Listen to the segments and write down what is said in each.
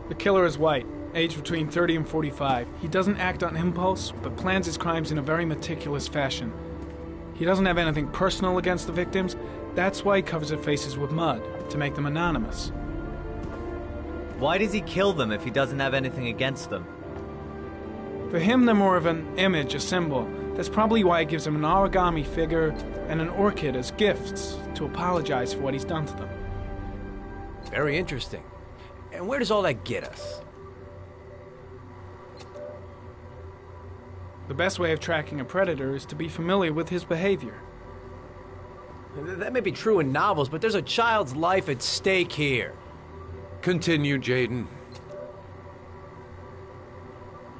The killer is white, aged between 30 and 45. He doesn't act on impulse, but plans his crimes in a very meticulous fashion. He doesn't have anything personal against the victims. That's why he covers their faces with mud, to make them anonymous. Why does he kill them if he doesn't have anything against them? For him, they're more of an image, a symbol. That's probably why he gives them an origami figure and an orchid as gifts to apologize for what he's done to them. Very interesting. And where does all that get us? The best way of tracking a predator is to be familiar with his behavior. That may be true in novels, but there's a child's life at stake here. Continue, Jaden.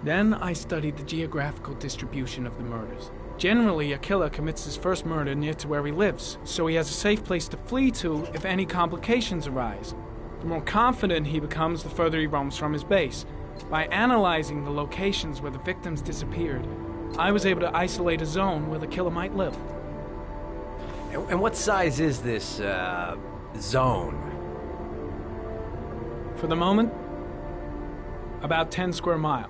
Then I studied the geographical distribution of the murders. Generally, a killer commits his first murder near to where he lives, so he has a safe place to flee to if any complications arise. The more confident he becomes, the further he roams from his base. By analyzing the locations where the victims disappeared, I was able to isolate a zone where the killer might live. And what size is this, zone? For the moment, about 10 square miles.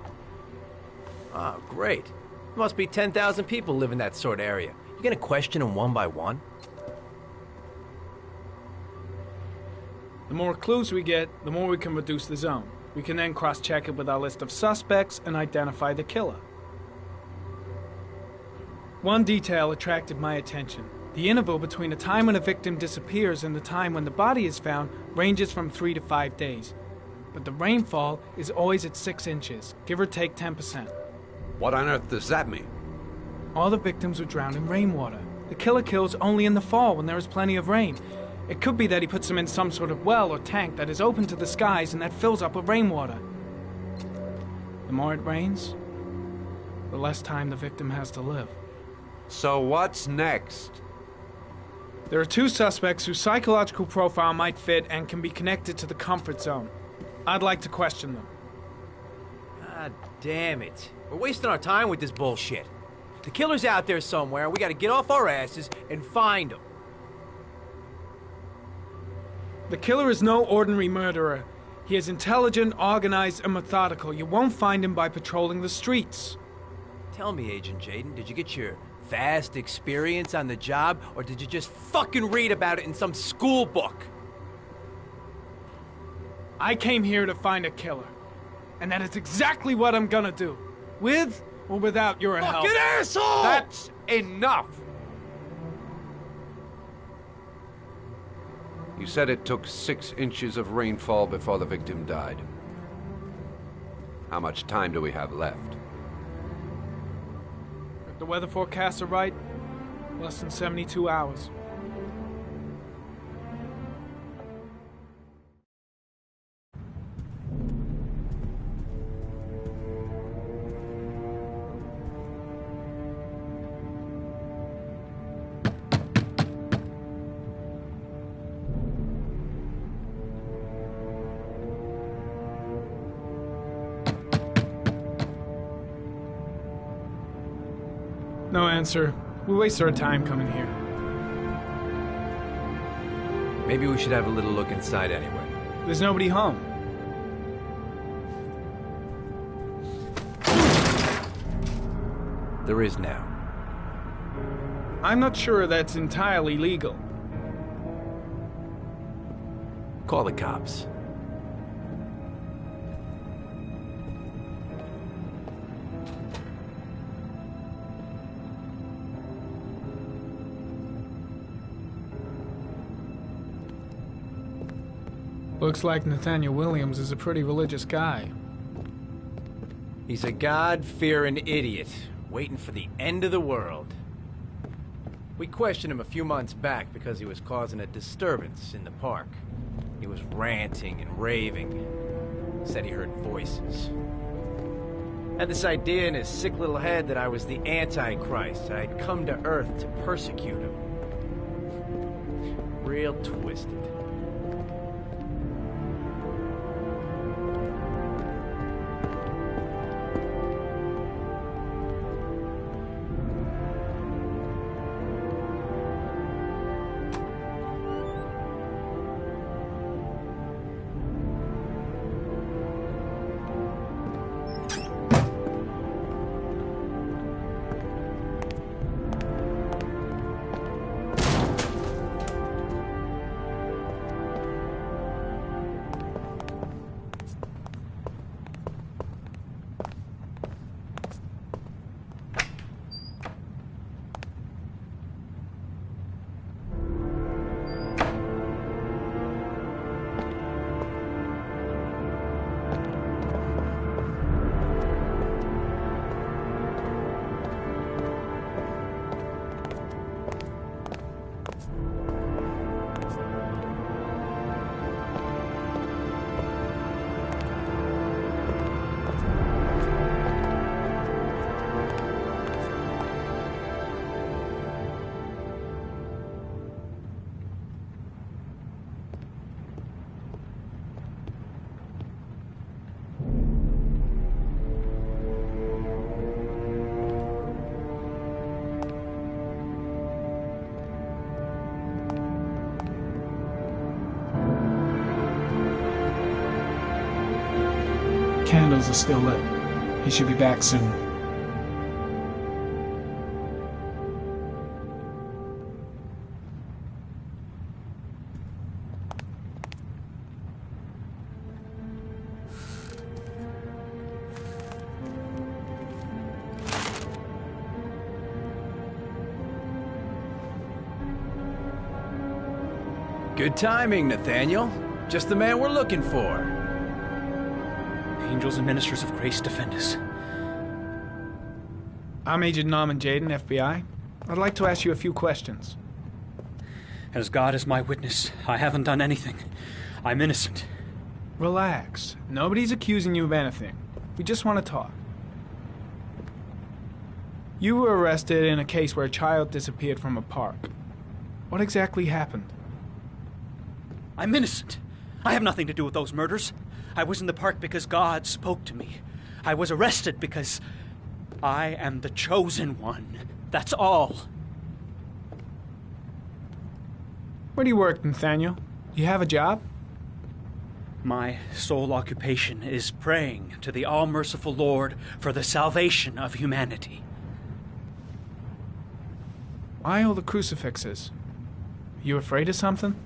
Ah, great. There must be 10,000 people live in that sort of area. You gonna question them one by one? The more clues we get, the more we can reduce the zone. We can then cross-check it with our list of suspects and identify the killer. One detail attracted my attention. The interval between the time when a victim disappears and the time when the body is found ranges from 3 to 5 days. But the rainfall is always at 6 inches, give or take 10%. What on earth does that mean? All the victims were drowned in rainwater. The killer kills only in the fall when there is plenty of rain. It could be that he puts them in some sort of well or tank that is open to the skies and that fills up with rainwater. The more it rains, the less time the victim has to live. So what's next? There are 2 suspects whose psychological profile might fit and can be connected to the comfort zone. I'd like to question them. God damn it. We're wasting our time with this bullshit. The killer's out there somewhere, and we gotta get off our asses and find him. The killer is no ordinary murderer. He is intelligent, organized, and methodical. You won't find him by patrolling the streets. Tell me, Agent Jaden, did you get your vast experience on the job, or did you just fucking read about it in some school book? I came here to find a killer. And that is exactly what I'm gonna do. With or without your help. Fucking asshole! That's enough! You said it took 6 inches of rainfall before the victim died. How much time do we have left? If the weather forecasts are right, less than 72 hours. No answer. We waste our time coming here. Maybe we should have a little look inside anyway. There's nobody home. There is now. I'm not sure that's entirely legal. Call the cops. Looks like Nathaniel Williams is a pretty religious guy. He's a God-fearing idiot, waiting for the end of the world. We questioned him a few months back because he was causing a disturbance in the park. He was ranting and raving. Said he heard voices. Had this idea in his sick little head that I was the Antichrist. I'd come to Earth to persecute him. Real twisted. Candles are still lit. He should be back soon. Good timing, Nathaniel. Just the man we're looking for. Angels and ministers of grace defend us. I'm Agent Norman Jaden, FBI. I'd like to ask you a few questions. As God is my witness, I haven't done anything. I'm innocent. Relax. Nobody's accusing you of anything. We just want to talk. You were arrested in a case where a child disappeared from a park. What exactly happened? I'm innocent. I have nothing to do with those murders. I was in the park because God spoke to me. I was arrested because I am the chosen one. That's all. Where do you work, Nathaniel? You have a job? My sole occupation is praying to the all-merciful Lord for the salvation of humanity. Why all the crucifixes? You afraid of something?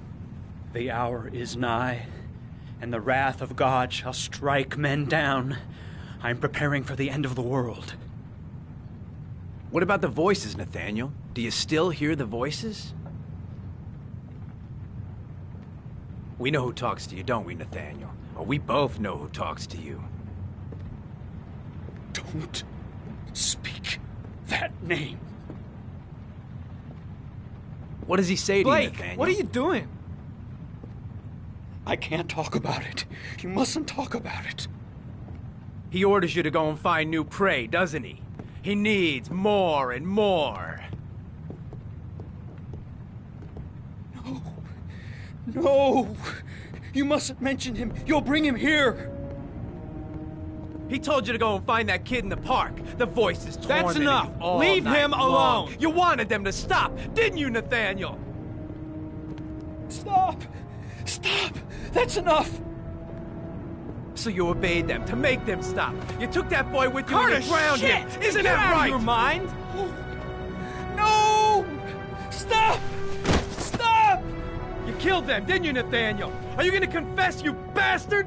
The hour is nigh, and the wrath of God shall strike men down. I'm preparing for the end of the world. What about the voices, Nathaniel? Do you still hear the voices? We know who talks to you, don't we, Nathaniel? Or we both know who talks to you. Don't speak that name. What does he say to you, Blake, Nathaniel? what are you doing? I can't talk about it. You mustn't talk about it. He orders you to go and find new prey, doesn't he? He needs more and more. No. No! You mustn't mention him. You'll bring him here. He told you to go and find that kid in the park. The voices tormenting That's enough. you all Leave night him long. alone. You wanted them to stop, didn't you, Nathaniel? Stop! Stop! That's enough! So you obeyed them to make them stop. You took that boy with you Carter, and you drowned shit! him. Isn't Get that out right? of your mind? No! Stop! Stop! You killed them, didn't you, Nathaniel? Are you gonna confess, you bastard?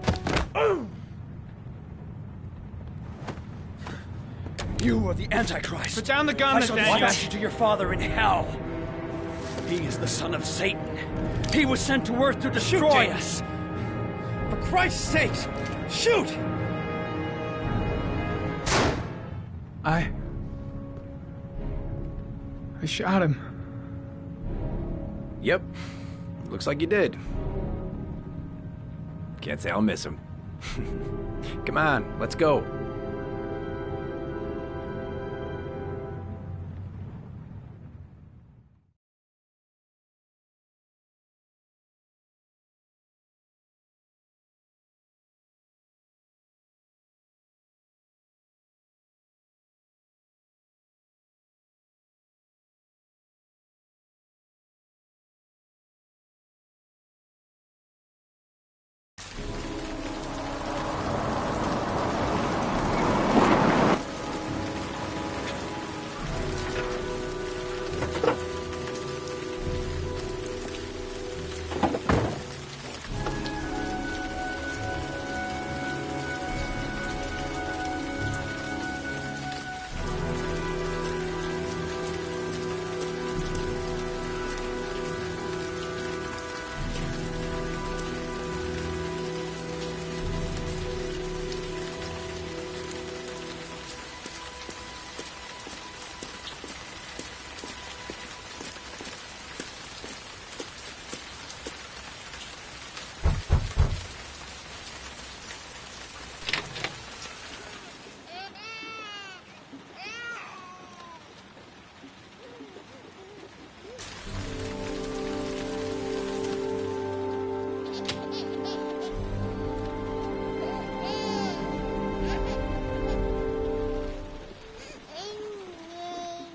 You are the Antichrist. Put down the gun, I shall Nathaniel. dispatch you to your father in hell. He is the son of Satan. He was sent to earth to destroy us. For Christ's sake, shoot! I shot him. Yep. Looks like you did. Can't say I'll miss him. Come on, let's go.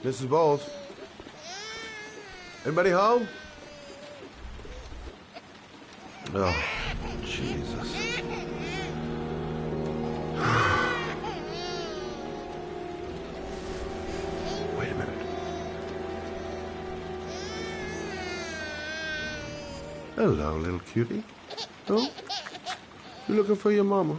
Mrs. Bowles. Anybody home? Oh, Jesus. Hello, little cutie. Oh, you looking for your mama?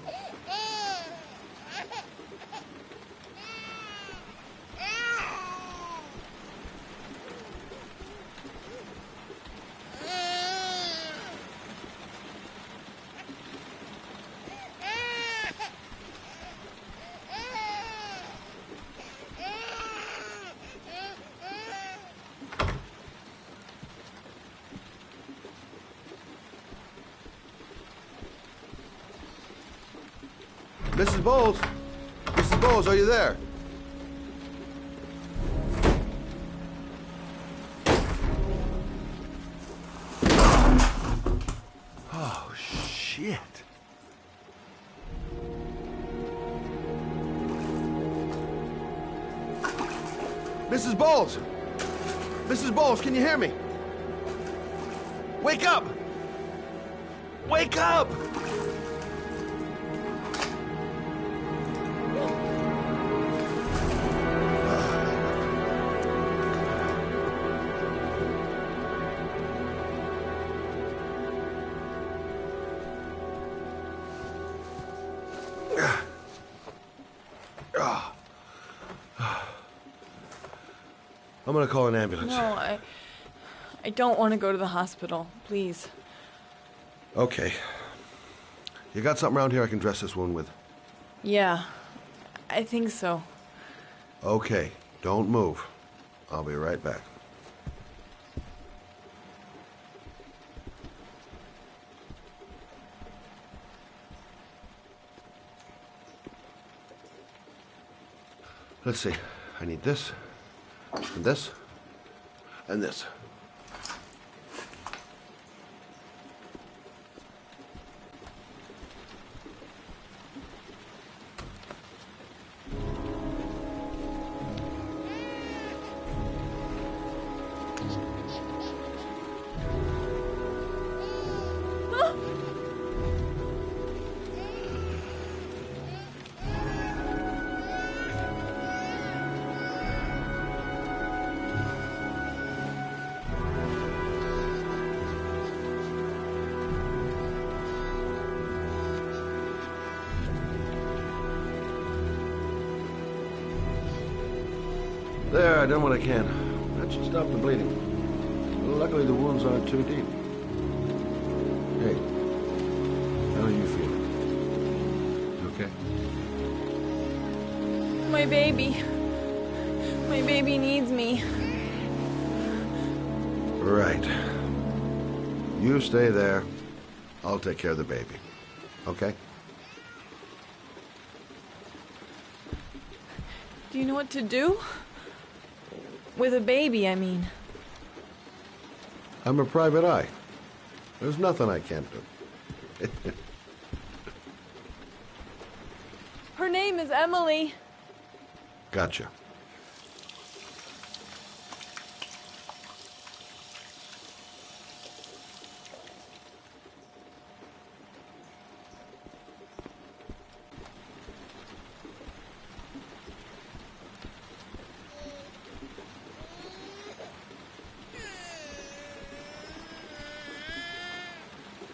Mrs. Bowles? Mrs. Bowles, are you there? Oh, shit. Mrs. Bowles! Mrs. Bowles, can you hear me? Wake up! Wake up! I'm gonna call an ambulance. No, I don't want to go to the hospital. Please. Okay. You got something around here I can dress this wound with? Yeah, I think so. Okay, don't move. I'll be right back. Let's see. I need this, and this, and this. There, I done what I can. That should stop the bleeding. Luckily, the wounds aren't too deep. Hey, how are you feeling? You okay? My baby. My baby needs me. Right. You stay there. I'll take care of the baby. Okay? Do you know what to do? With a baby, I mean. I'm a private eye. There's nothing I can't do. Her name is Emily. Gotcha.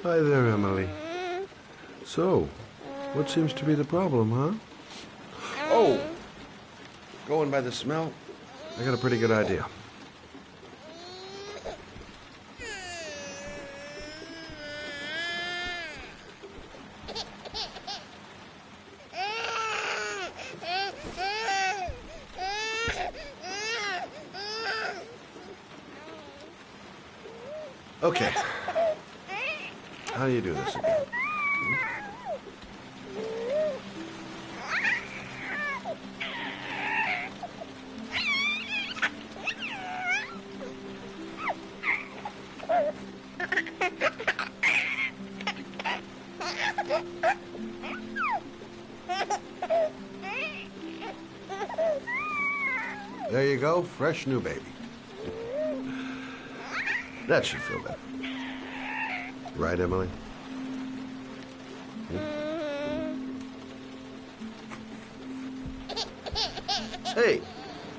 Hi there, Emily. So, what seems to be the problem, huh? Oh! Going by the smell, I got a pretty good idea. Okay. How do you do this again? There you go, fresh new baby. That should feel better. Right, Emily? Hey,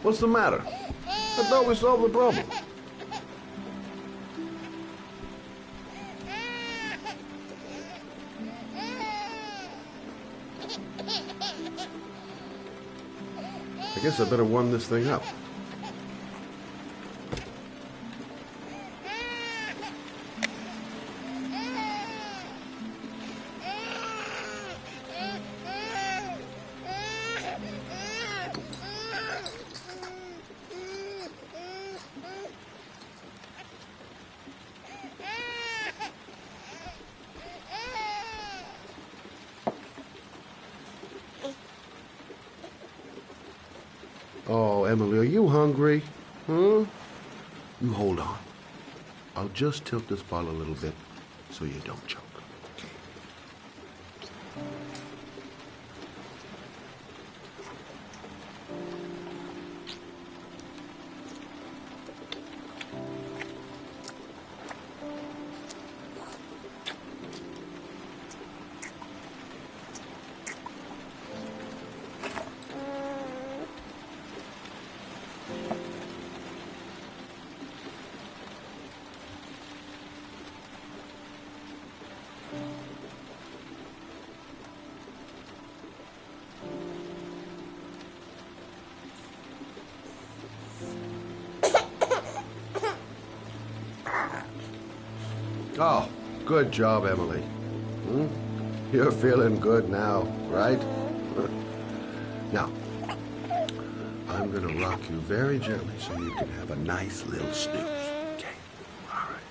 what's the matter? I thought we solved the problem. I guess I better warm this thing up. Oh, Emily, are you hungry? Huh? You hold on. I'll just tilt this bottle a little bit so you don't choke. Oh, good job, Emily. You're feeling good now, right? Now, I'm gonna rock you very gently so you can have a nice little snooze. Okay, all right.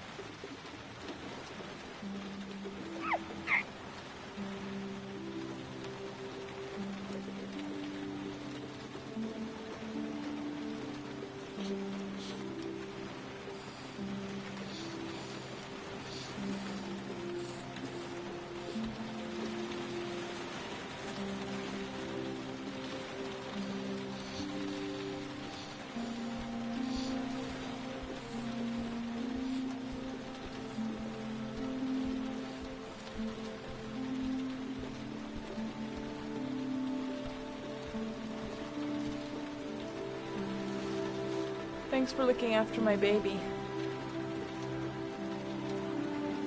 Thanks for looking after my baby.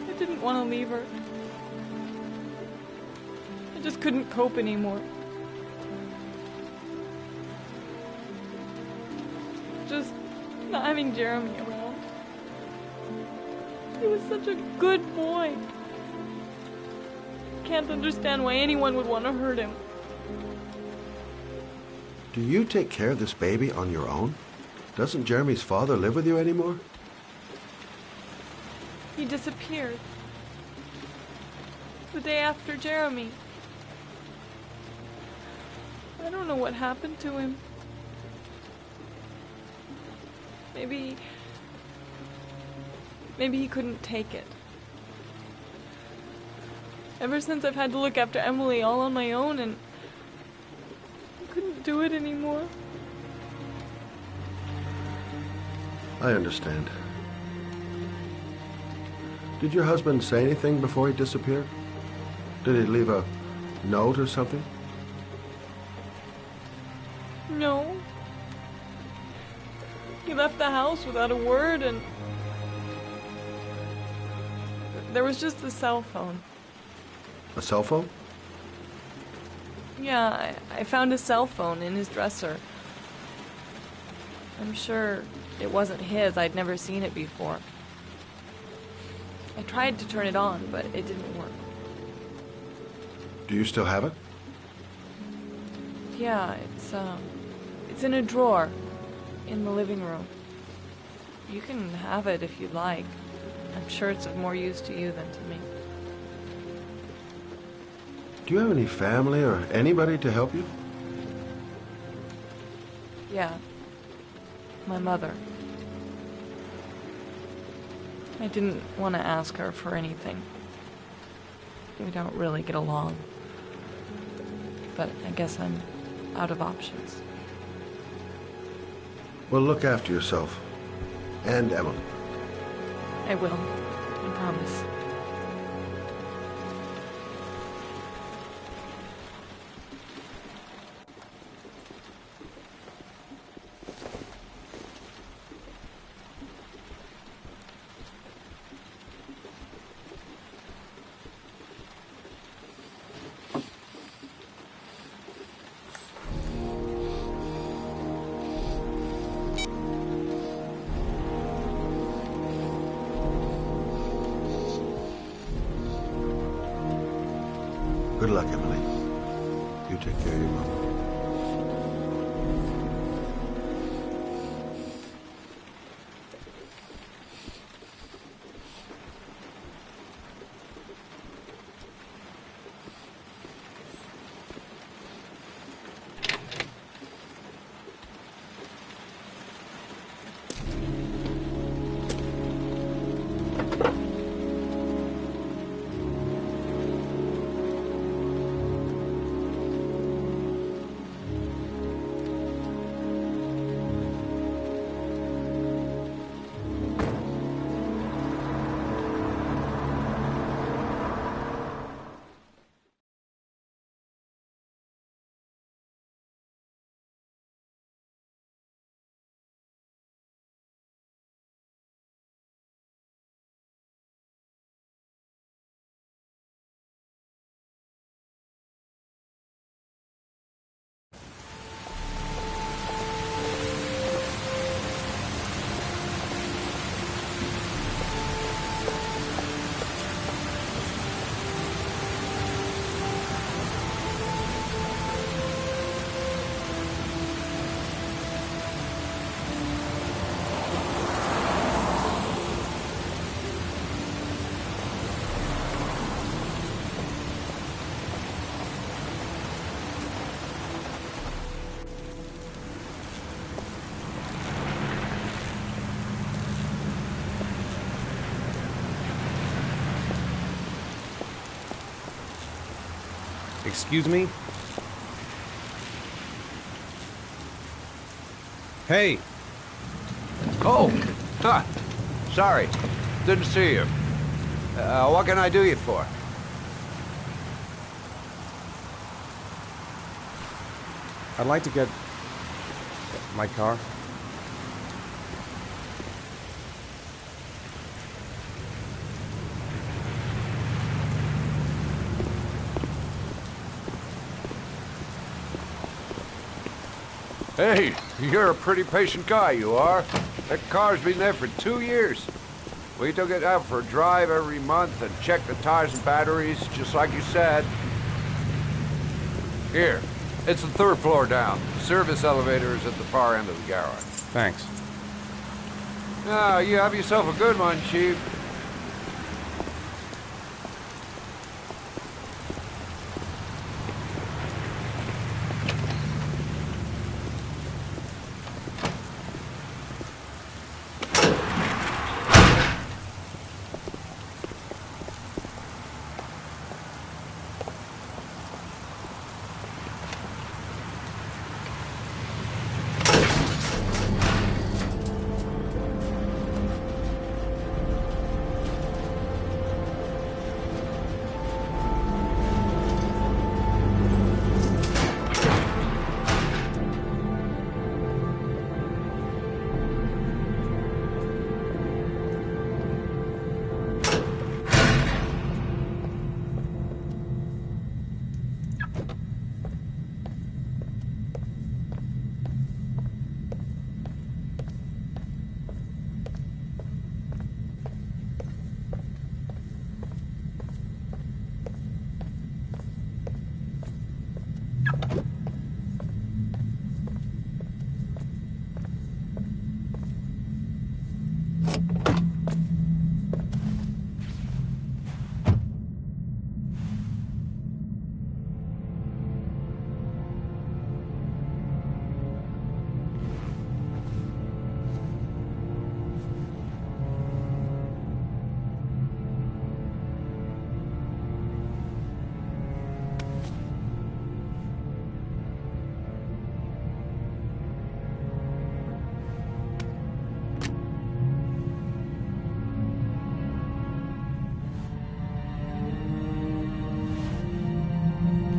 I didn't want to leave her. I just couldn't cope anymore. Just not having Jeremy around. He was such a good boy. Can't understand why anyone would want to hurt him. Do you take care of this baby on your own? Doesn't Jeremy's father live with you anymore? He disappeared. The day after Jeremy. I don't know what happened to him. Maybe he couldn't take it. Ever since I've had to look after Emily all on my own, and I couldn't do it anymore. I understand. Did your husband say anything before he disappeared? Did he leave a note or something? No. He left the house without a word, and there was just the cell phone. A cell phone? Yeah, I found a cell phone in his dresser. I'm sure it wasn't his. I'd never seen it before. I tried to turn it on, but it didn't work. Do you still have it? Yeah, it's in a drawer in the living room. You can have it if you'd like. I'm sure it's of more use to you than to me. Do you have any family or anybody to help you? Yeah. My mother. I didn't want to ask her for anything. We don't really get along. But I guess I'm out of options. Well, look after yourself. And Emily. I will. I promise. luck, Emily. You take care of your mama. Excuse me? Hey! Oh! Huh. Sorry. Didn't see you. What can I do you for? I'd like to get my car. Hey, you're a pretty patient guy, you are. That car's been there for 2 years. We took it out for a drive every month and checked the tires and batteries, just like you said. Here, it's the 3rd floor down. The service elevator is at the far end of the garage. Thanks. Now, you have yourself a good one, Chief.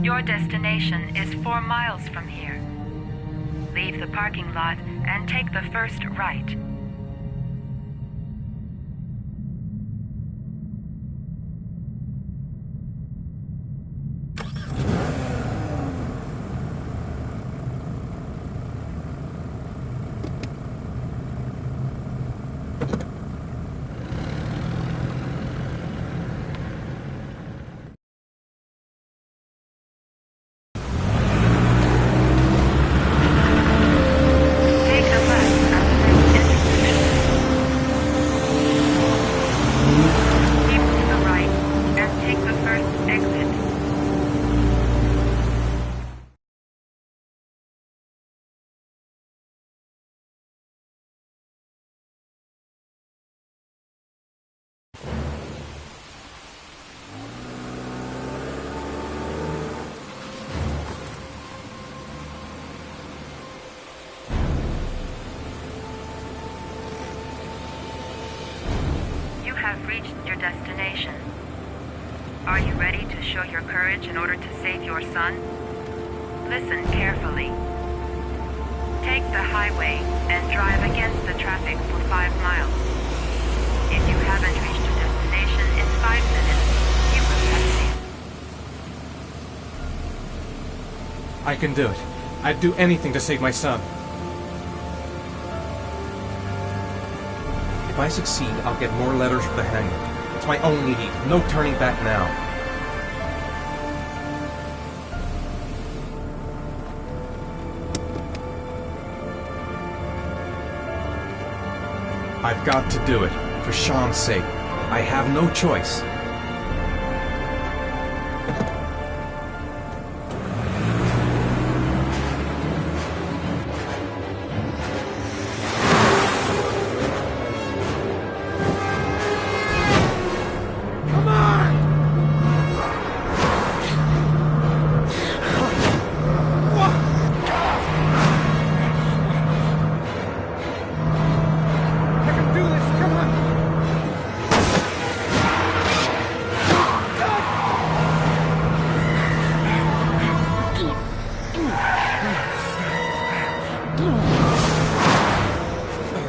Your destination is 4 miles from here. Leave the parking lot and take the first right. destination. Are you ready to show your courage in order to save your son? Listen carefully. Take the highway and drive against the traffic for 5 miles. If you haven't reached your destination in 5 minutes, you will have saved. I can do it. I'd do anything to save my son. If I succeed, I'll get more letters for the hangman. It's my only need. No turning back now. I've got to do it. For Sean's sake. I have no choice.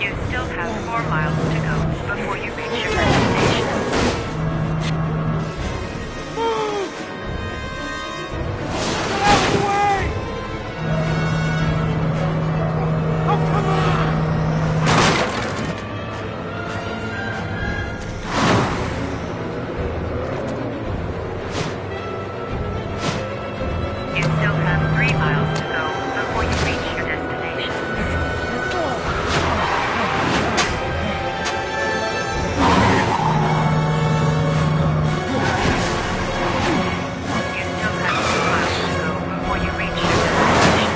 You still have 4 miles to go before you reach your destination. You still have 3 miles to go before you reach your destination. You still have 2 miles to go before you reach your destination.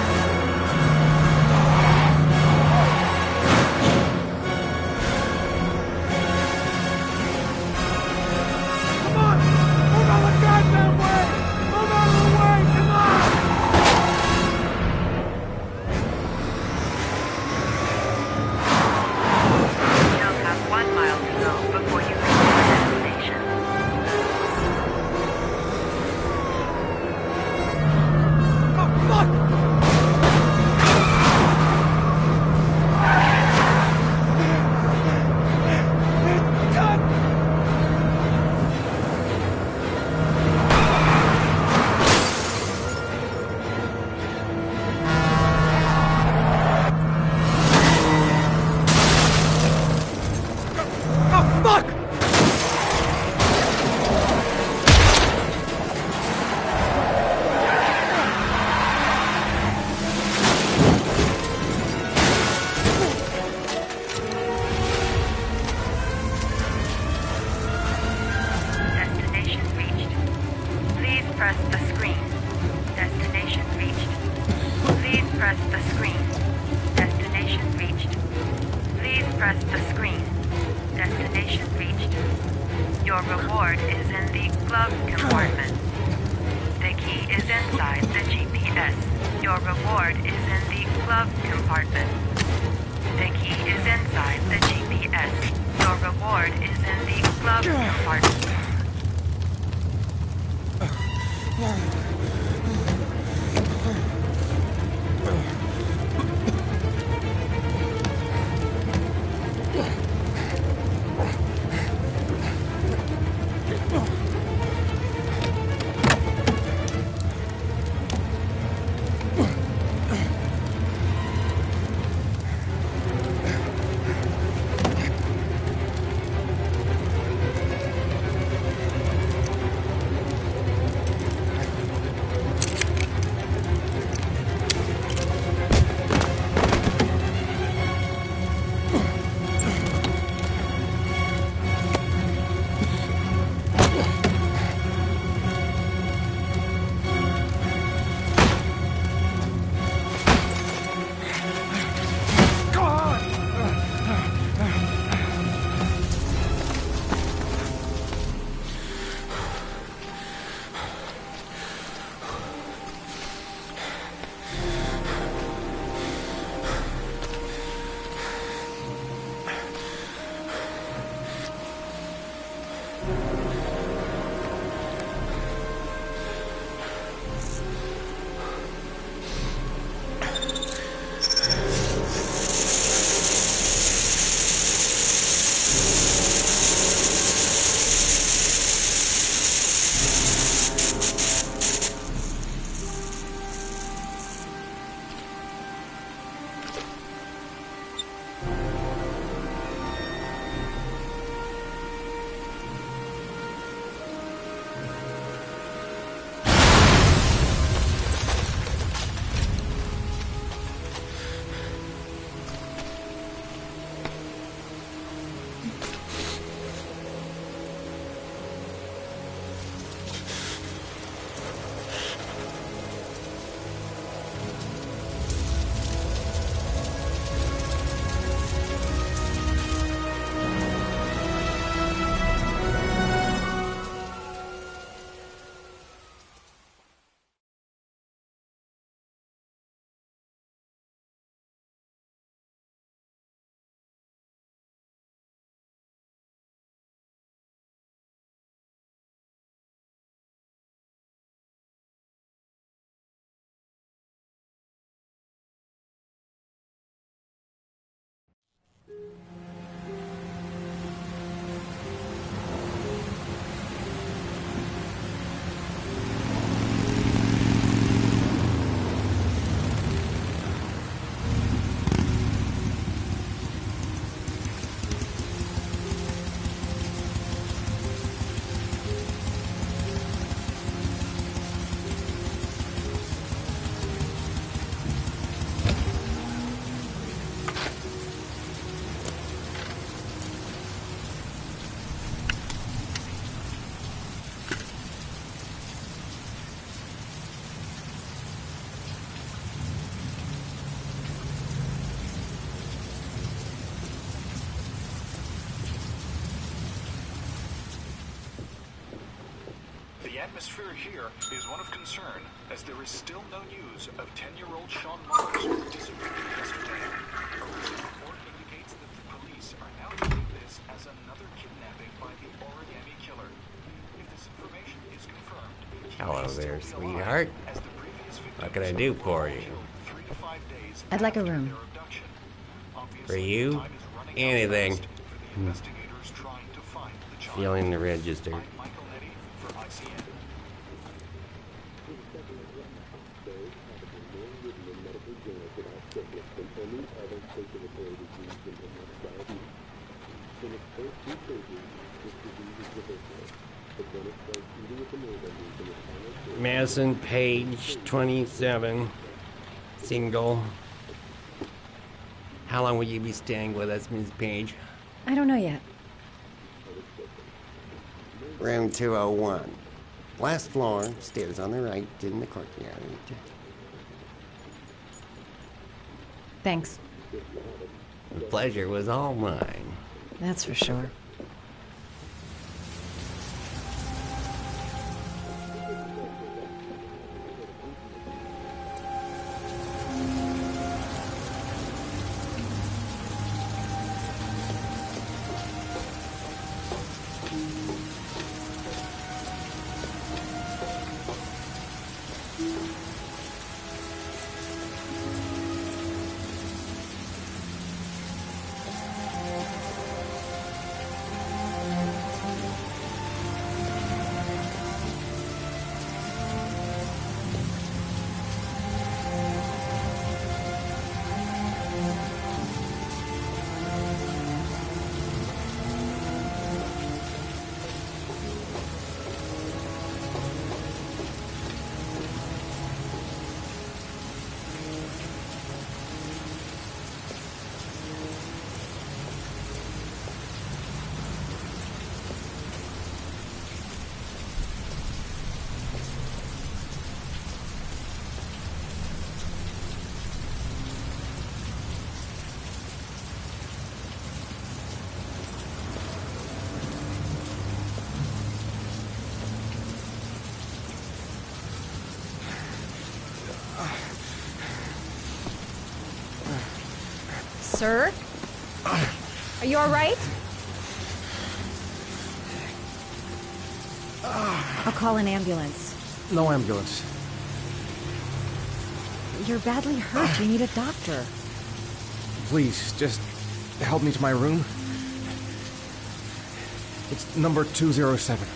You still have 1 mile to go before you reach your destination. Destination reached. Please press the screen. Destination reached. Please press the screen. Destination reached. Please press the screen. Destination reached. Your reward is in the glove compartment. The key is inside the GPS. Your reward is in the glove compartment. The key is inside the GPS. Your reward is in the glove compartment. atmosphere here is one of concern, as there is still no news of 10-year-old Sean Mars who disappeared yesterday. A recent report indicates that the police are now treating this as another kidnapping by the origami killer. If this information is confirmed, he Hello may still there, be sweetheart. alive, as the previous What can I victims do were for all you? killed 3 to 5 days I'd like a after room. their abduction. Obviously, For you? time is running out Anything. fast for the investigators trying to find the child. Feeling the register. I'm Michael Nettie for ICN. Madison, page 27. Single. How long will you be staying with us, Miss Page? I don't know yet. Room 201. Last floor, stairs on the right, in the courtyard. Thanks. The pleasure was all mine. That's for sure. Sir? Are you all right? I'll call an ambulance. No ambulance. You're badly hurt. You need a doctor. Please, just help me to my room. It's number 207.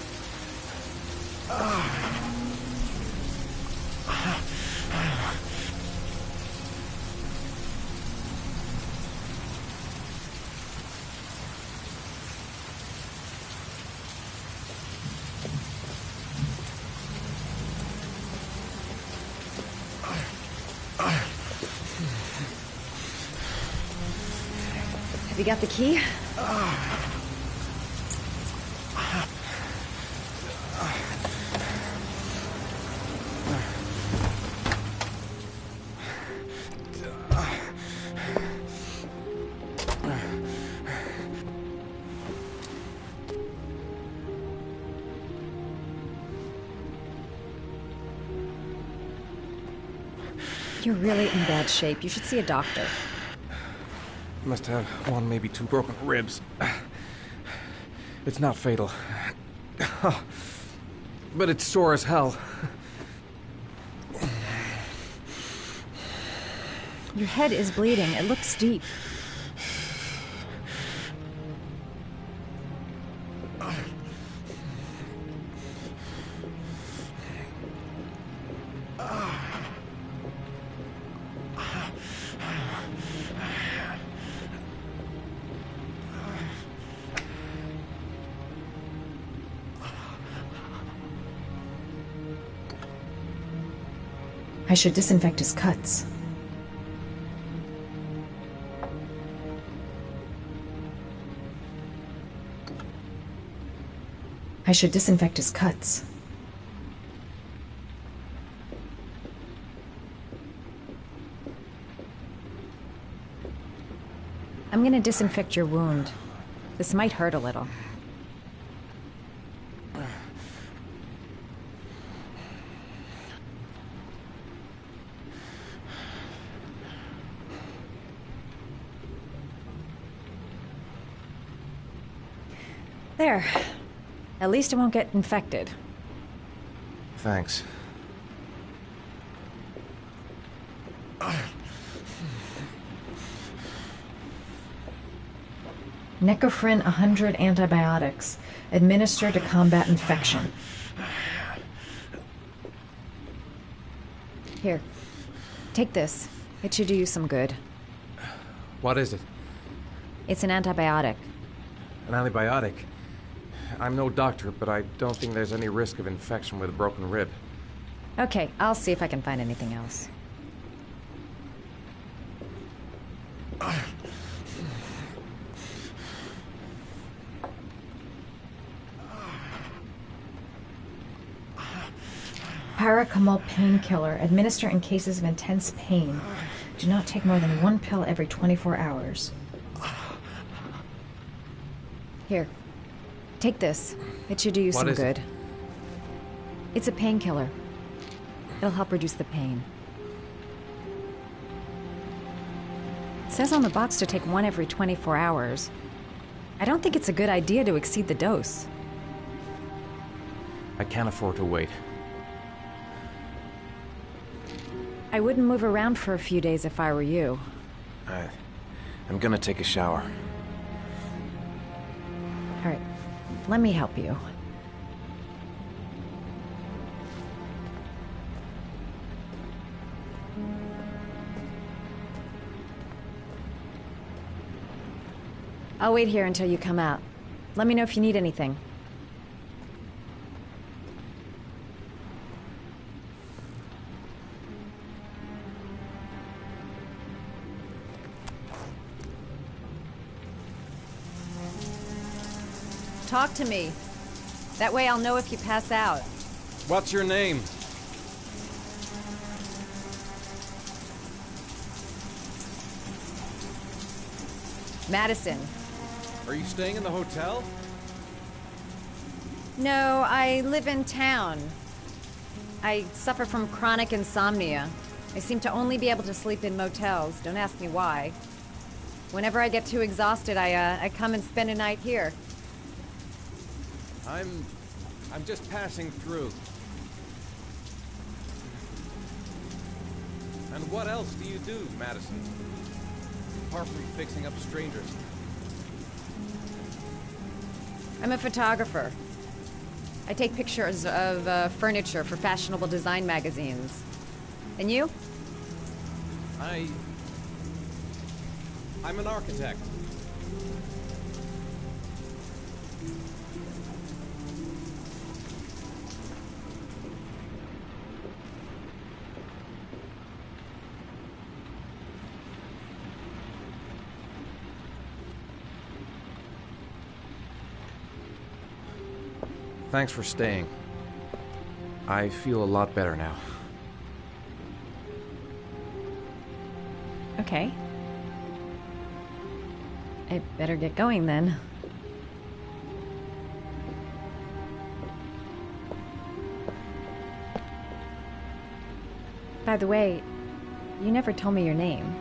Have you got the key? You're really in bad shape. You should see a doctor. Must have one, maybe two broken ribs. It's not fatal. But it's sore as hell. Your head is bleeding. It looks deep. I should disinfect his cuts. I should disinfect his cuts. I'm gonna disinfect your wound. This might hurt a little. There. At least it won't get infected. Thanks. Necophren 100 antibiotics. Administered to combat infection. Here. Take this. It should do you some good. What is it? It's an antibiotic. An antibiotic? I'm no doctor, but I don't think there's any risk of infection with a broken rib. Okay, I'll see if I can find anything else. Paracetamol painkiller. Administer in cases of intense pain. Do not take more than 1 pill every 24 hours. Here. Take this. It should do you some good. It's a painkiller. It'll help reduce the pain. It says on the box to take 1 every 24 hours. I don't think it's a good idea to exceed the dose. I can't afford to wait. I wouldn't move around for a few days if I were you. I'm gonna take a shower. All right. Let me help you. I'll wait here until you come out. Let me know if you need anything. Talk to me. That way I'll know if you pass out. What's your name? Madison. Are you staying in the hotel? No, I live in town. I suffer from chronic insomnia. I seem to only be able to sleep in motels. Don't ask me why. Whenever I get too exhausted, I come and spend a night here. I'm just passing through. And what else do you do, Madison? Apart from fixing up strangers. I'm a photographer. I take pictures of furniture for fashionable design magazines. And you? I'm an architect. Thanks for staying. I feel a lot better now. Okay. I better get going then. By the way, you never told me your name.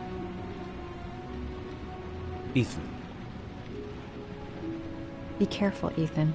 Ethan. Be careful, Ethan.